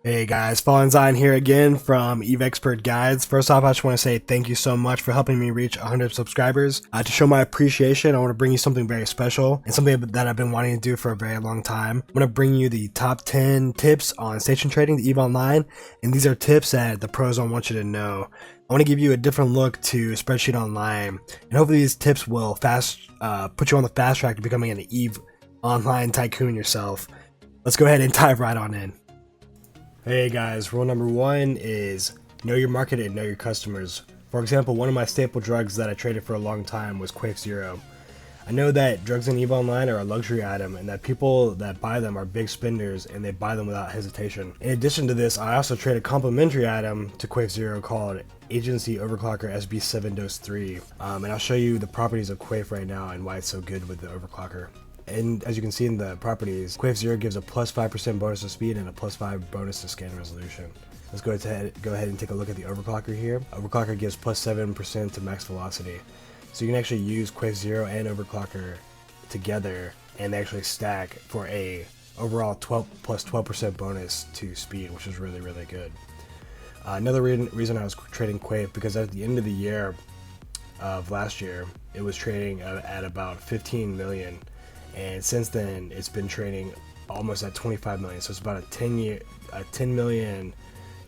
Hey guys, Fallen Zion here again from Eve Expert Guides. First off, I just want to say thank you so much for helping me reach 100 subscribers. To show my appreciation, I want to bring you something very special and something that I've been wanting to do for a very long time. I'm going to bring you the top 10 tips on station trading, the EVE Online, and these are tips that the pros don't want you to know. I want to give you a different look to Spreadsheet Online, and hopefully these tips will put you on the fast track to becoming an EVE Online tycoon yourself. Let's go ahead and dive right on in. Hey guys, rule number one is know your market and know your customers. For example, one of my staple drugs that I traded for a long time was Quake Zero. I know that drugs in EVE Online are a luxury item and that people that buy them are big spenders and they buy them without hesitation. In addition to this, I also trade a complementary item to Quake Zero called Agency Overclocker SB7 Dose 3. And I'll show you the properties of Quake right now and why it's so good with the overclocker. And as you can see in the properties, Quake Zero gives a plus 5% bonus to speed and a plus 5 bonus to scan resolution. Let's go ahead and take a look at the overclocker here. Overclocker gives plus 7% to max velocity. So you can actually use Quake Zero and overclocker together and they actually stack for a overall 12% bonus to speed, which is really, really good. Another reason I was trading Quake, because at the end of the year of last year, it was trading at about 15 million. And since then, it's been trading almost at 25 million. So it's about a 10 million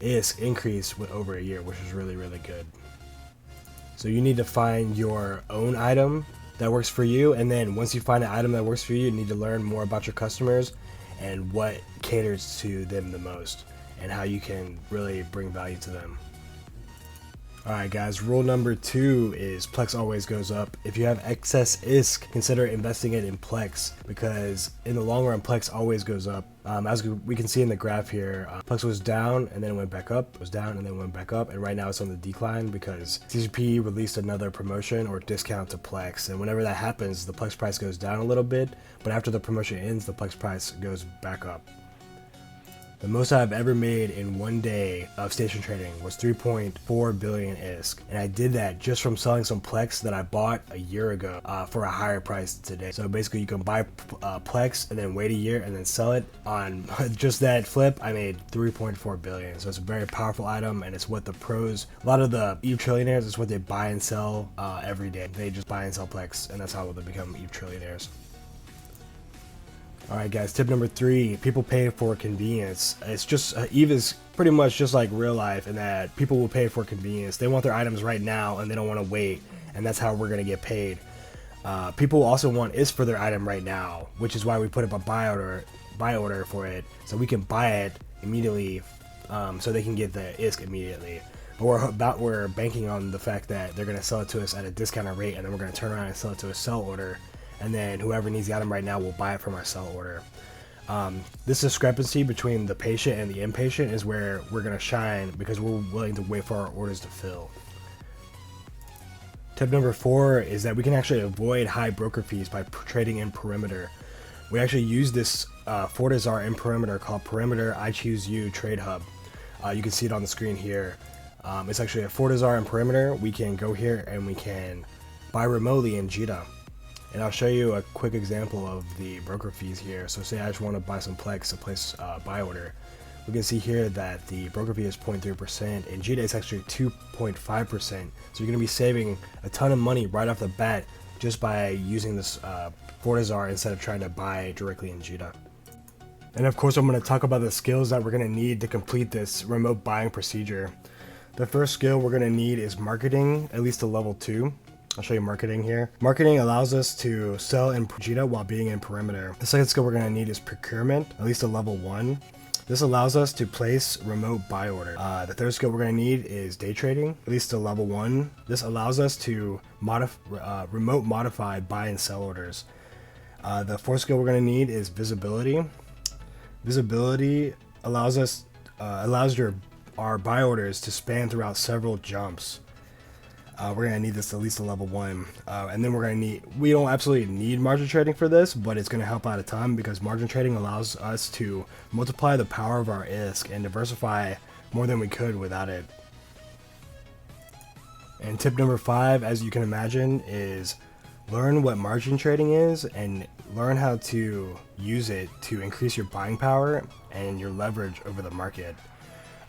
ISK increase with over a year, which is really, really good. So you need to find your own item that works for you. And then once you find an item that works for you, you need to learn more about your customers and what caters to them the most and how you can really bring value to them. Alright guys, rule number 2 is Plex always goes up. If you have excess ISK, consider investing it in Plex, because in the long run, Plex always goes up. As we can see in the graph here, Plex was down and then it went back up, was down and then went back up, and right now it's on the decline because CCP released another promotion or discount to Plex, and whenever that happens, the Plex price goes down a little bit, but after the promotion ends, the Plex price goes back up. The most I've ever made in one day of station trading was 3.4 billion ISK, and I did that just from selling some Plex that I bought a year ago for a higher price today. So basically you can buy Plex and then wait a year and then sell it. On just that flip, I made 3.4 billion. So it's a very powerful item, and it's what the pros, a lot of the EVE trillionaires, is what they buy and sell every day. They just buy and sell Plex, and that's how they become EVE trillionaires. Alright guys, tip number 3, people pay for convenience. It's just, EVE is pretty much just like real life in that people will pay for convenience. They want their items right now and they don't want to wait, and that's how we're going to get paid. People also want ISK for their item right now, which is why we put up a buy order for it, so we can buy it immediately, so they can get the ISK immediately. But we're banking on the fact that they're going to sell it to us at a discounted rate, and then we're going to turn around and sell it to a sell order. And then whoever needs the item right now will buy it from our sell order. This discrepancy between the patient and the impatient is where we're going to shine, because we're willing to wait for our orders to fill. Tip number 4 is that we can actually avoid high broker fees by trading in Perimeter. We actually use this Fortizar in Perimeter called Perimeter Ichoose Trade Hub. You can see it on the screen here. It's actually a Fortizar in Perimeter. We can go here and we can buy remotely in JITA. And I'll show you a quick example of the broker fees here. So say I just want to buy some Plex to place a buy order. We can see here that the broker fee is 0.3%, and JITA is actually 2.5%. So you're going to be saving a ton of money right off the bat just by using this Fortizar instead of trying to buy directly in JITA. And of course, I'm going to talk about the skills that we're going to need to complete this remote buying procedure. The first skill we're going to need is marketing, at least to level 2. I'll show you marketing here. Marketing allows us to sell in JITA while being in Perimeter. The second skill we're going to need is procurement, at least a level 1. This allows us to place remote buy order. The third skill we're going to need is day trading, at least to level 1. This allows us to remote modify buy and sell orders. The fourth skill we're going to need is visibility. Visibility allows our buy orders to span throughout several jumps. We're going to need this at least a level 1. And then we don't absolutely need margin trading for this, but it's going to help out a ton, because margin trading allows us to multiply the power of our ISK and diversify more than we could without it. And tip number 5, as you can imagine, is Learn what margin trading is and learn how to use it to increase your buying power and your leverage over the market.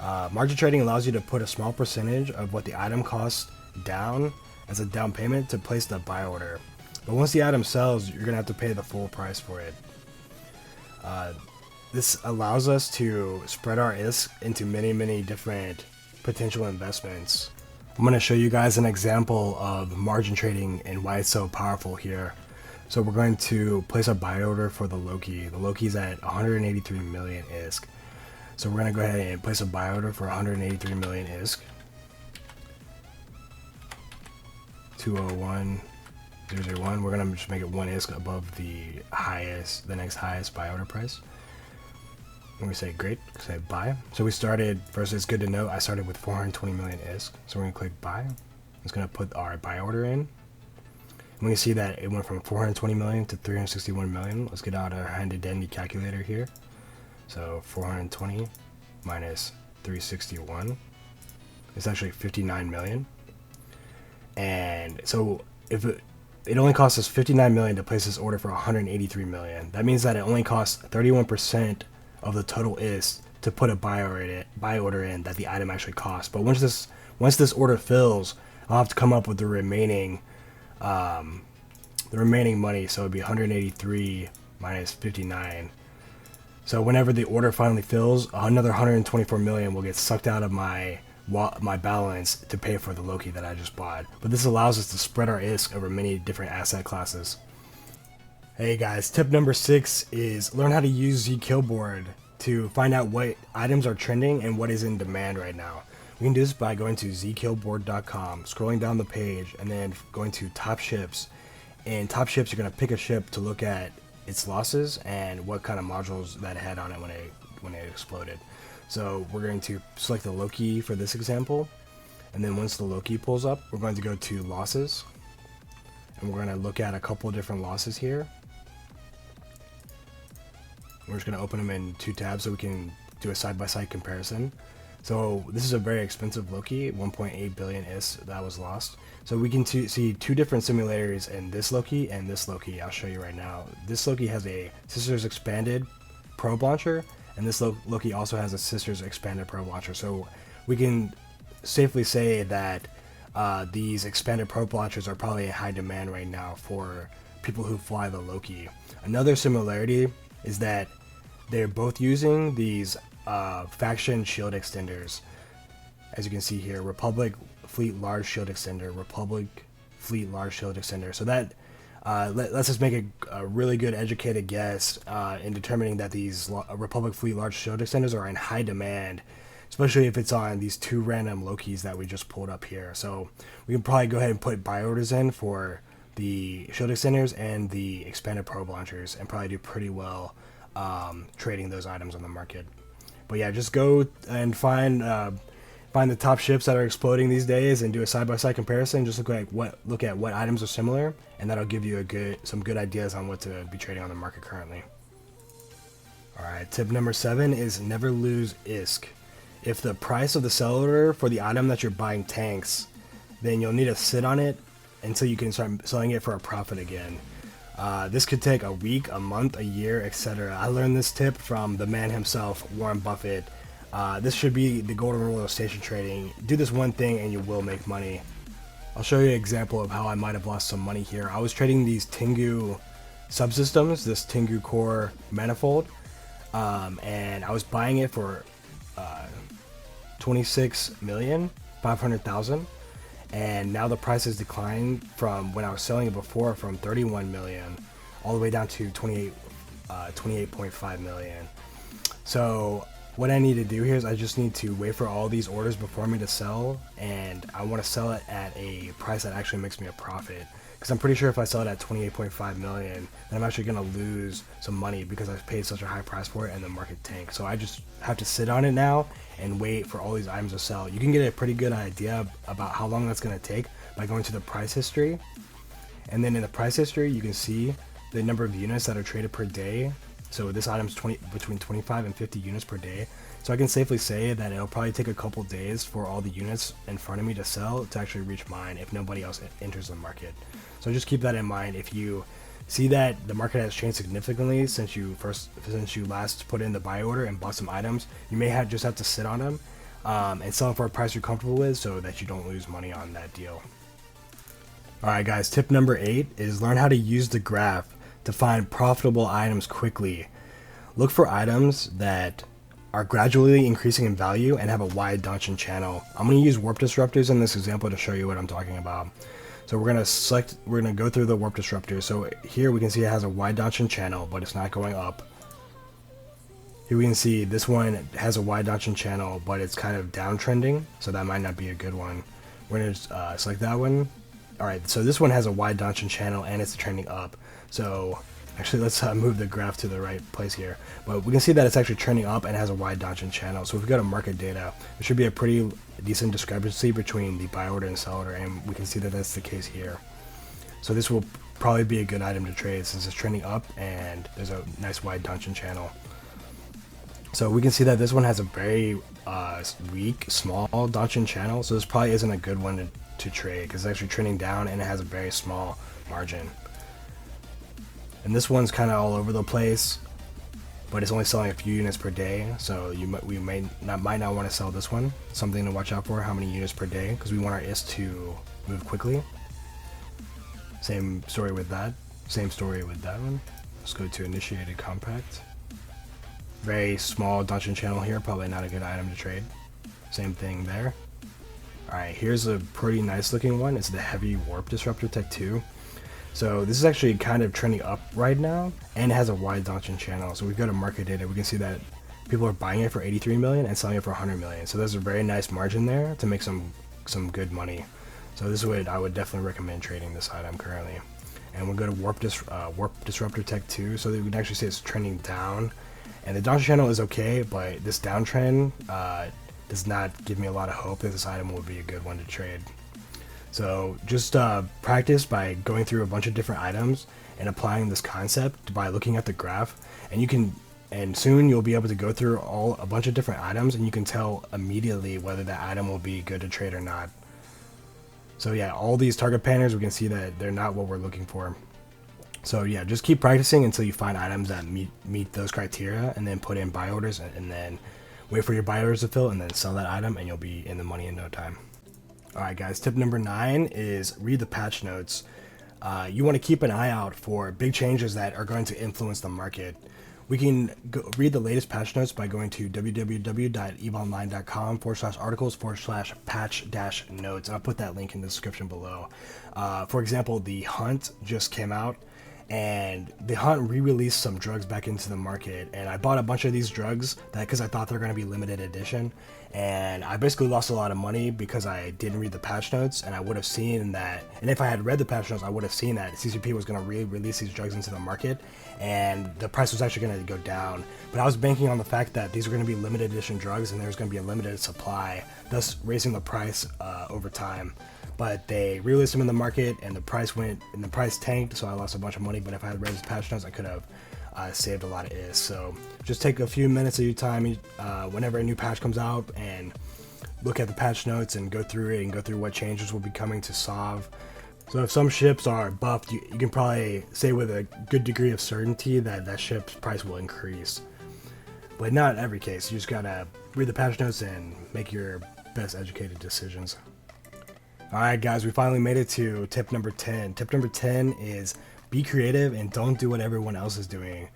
Margin trading allows you to put a small percentage of what the item costs down as a down payment to place the buy order. But once the item sells, you're gonna have to pay the full price for it. This allows us to spread our risk into many different potential investments. I'm going to show you guys an example of margin trading and why it's so powerful here. So we're going to place a buy order for the Loki. The Loki's at 183 million ISK. So we're going to go ahead and place a buy order for 183 million ISK. 201,001. We're going to just make it 1 ISK above the next highest buy order price. And we say great, say buy. So we started, first it's good to know, I started with 420 million ISK. So we're gonna click buy. It's gonna put our buy order in. And we can see that it went from 420 million to 361 million. Let's get out our handy dandy calculator here. So 420 minus 361. It's actually 59 million. And so if it only costs us 59 million to place this order for 183 million. That means that it only costs 31% of the total is to put a buy order in that the item actually costs. But once this order fills, I'll have to come up with the remaining money. So it'd be 183 minus 59. So whenever the order finally fills, another 124 million will get sucked out of my balance to pay for the Loki that I just bought. But this allows us to spread our risk over many different asset classes. Hey guys, tip number 6 is learn how to use Zkillboard to find out what items are trending and what is in demand right now. We can do this by going to zkillboard.com, scrolling down the page, and then going to top ships. In top ships, you're going to pick a ship to look at its losses and what kind of modules that it had on it when it exploded. So we're going to select the Loki for this example, and then once the Loki pulls up, we're going to go to losses, and we're going to look at a couple different losses here. We're just going to open them in 2 tabs so we can do a side-by-side comparison. So this is a very expensive Loki, 1.8 billion IS that was lost. So we can see 2 different simulators in this Loki and this Loki. I'll show you right now. This Loki has a Sisters Expanded probe launcher, and this Loki also has a Sisters Expanded probe launcher. So we can safely say that these expanded probe launchers are probably in high demand right now for people who fly the Loki. Another similarity is that they're both using these faction shield extenders. As you can see here, Republic Fleet Large Shield Extender, Republic Fleet Large Shield Extender. So that let's just make a really good educated guess in determining that these Republic Fleet Large Shield Extenders are in high demand, especially if it's on these 2 random Lokis that we just pulled up here. So we can probably go ahead and put buy orders in for the shield extenders and the expanded probe launchers and probably do pretty well trading those items on the market. But yeah, just go and find the top ships that are exploding these days and do a side-by-side comparison. Just look at what items are similar, and that'll give you some good ideas on what to be trading on the market currently. Alright, tip number 7 is never lose ISK. If the price of the sell order for the item that you're buying tanks, then you'll need to sit on it until you can start selling it for a profit again. This could take a week, a month, a year, etc. I learned this tip from the man himself, Warren Buffett. This should be the golden rule of station trading. Do this one thing and you will make money. I'll show you an example of how I might have lost some money here. I was trading these Tengu subsystems, this Tengu core manifold, and I was buying it for 26,500,000. And now the price has declined from when I was selling it before, from 31 million all the way down to 28.5 million. So what I need to do here is I just need to wait for all these orders before me to sell, and I want to sell it at a price that actually makes me a profit, because I'm pretty sure if I sell it at 28.5 million, then I'm actually going to lose some money because I've paid such a high price for it and the market tanked. So I just have to sit on it now and wait for all these items to sell. You can get a pretty good idea about how long that's going to take by going to the price history, and then in the price history you can see the number of units that are traded per day. So this item's between 25 and 50 units per day. So I can safely say that it'll probably take a couple days for all the units in front of me to sell to actually reach mine if nobody else enters the market. So just keep that in mind. If you see that the market has changed significantly since you last put in the buy order and bought some items, you may just have to sit on them and sell them for a price you're comfortable with so that you don't lose money on that deal. Alright guys, tip number 8 is learn how to use the graph to find profitable items quickly. Look for items that are gradually increasing in value and have a wide Donchian channel. I'm going to use warp disruptors in this example to show you what I'm talking about. So we're going to go through the warp disruptor. So here we can see it has a wide Donchian channel, but it's not going up. Here we can see this one has a wide Donchian channel, but it's kind of downtrending, so that might not be a good one. We're going to select that one. Alright, so this one has a wide Donchian channel and it's trending up. So actually let's move the graph to the right place here. But we can see that it's actually trending up and has a wide Donchian channel. So if we go to market data, there should be a pretty decent discrepancy between the buy order and sell order, and we can see that that's the case here. So this will probably be a good item to trade since it's trending up and there's a nice wide Donchian channel. So we can see that this one has a very weak, small Donchian channel, so this probably isn't a good one to trade because it's actually trending down and it has a very small margin. And this one's kind of all over the place, but it's only selling a few units per day, so we might not want to sell this one. Something to watch out for, how many units per day, because we want our IS to move quickly. Same story with that. Same story with that one. Let's go to initiated compact. Very small Donchian channel here, probably not a good item to trade. Same thing there. Alright, here's a pretty nice looking one. It's the heavy warp disruptor tech 2. So this is actually kind of trending up right now and it has a wide Donchian channel. So we go to market data, we can see that people are buying it for 83 million and selling it for 100 million. So there's a very nice margin there to make some good money. So this would I would definitely recommend trading this item currently. And we'll go to warp disruptor tech 2, so that we can actually see it's trending down. And the Donchian channel is okay, but this downtrend does not give me a lot of hope that this item will be a good one to trade. So just practice by going through a bunch of different items and applying this concept by looking at the graph, and soon you'll be able to go through a bunch of different items and you can tell immediately whether that item will be good to trade or not. So yeah, all these target patters, we can see that they're not what we're looking for. So yeah, just keep practicing until you find items that meet those criteria, and then put in buy orders and then wait for your buy orders to fill and then sell that item and you'll be in the money in no time. Alright guys, tip number 9 is read the patch notes. You want to keep an eye out for big changes that are going to influence the market. We can read the latest patch notes by going to www.eveonline.com/articles/patch-notes, and I'll put that link in the description below. For example, the Hunt just came out, and the Hunt re-released some drugs back into the market, and I bought a bunch of these drugs because I thought they were going to be limited edition, and I basically lost a lot of money because I didn't read the patch notes, and I would have seen that, and if I had read the patch notes, I would have seen that CCP was going to re-release these drugs into the market, and the price was actually going to go down. But I was banking on the fact that these were going to be limited edition drugs and there was going to be a limited supply, thus raising the price over time. But they released them in the market and the price tanked, so I lost a bunch of money. But if I had read his patch notes, I could have saved a lot of IS. So just take a few minutes of your time whenever a new patch comes out and look at the patch notes and go through it and go through what changes will be coming to Sov. So if some ships are buffed, you can probably say with a good degree of certainty that that ship's price will increase. But not in every case. You just gotta read the patch notes and make your best educated decisions. Alright guys, we finally made it to tip number 10. Tip number 10 is be creative and don't do what everyone else is doing.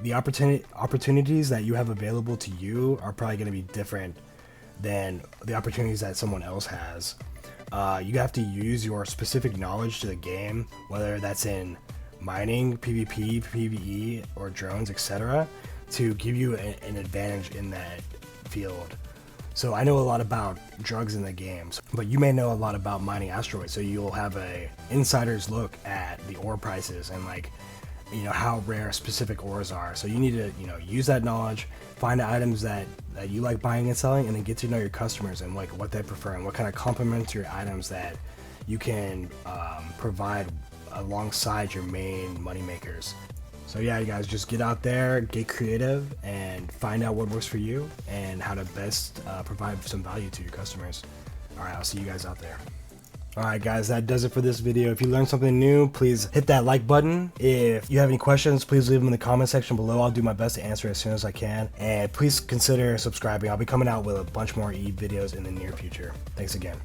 The opportunities that you have available to you are probably going to be different than the opportunities that someone else has. You have to use your specific knowledge to the game, whether that's in mining, PvP, PvE, or drones, etc., to give you an advantage in that field. So I know a lot about drugs in the games, but you may know a lot about mining asteroids, so you'll have a insider's look at the ore prices and how rare specific ores are. So you need to use that knowledge, find the items that you like buying and selling, and then get to know your customers and what they prefer and what kind of complementary items that you can provide alongside your main money makers. So yeah, you guys, just get out there, get creative, and find out what works for you and how to best provide some value to your customers. All right, I'll see you guys out there. Alright guys, that does it for this video. If you learned something new, please hit that like button. If you have any questions, please leave them in the comment section below. I'll do my best to answer as soon as I can. And please consider subscribing. I'll be coming out with a bunch more videos in the near future. Thanks again.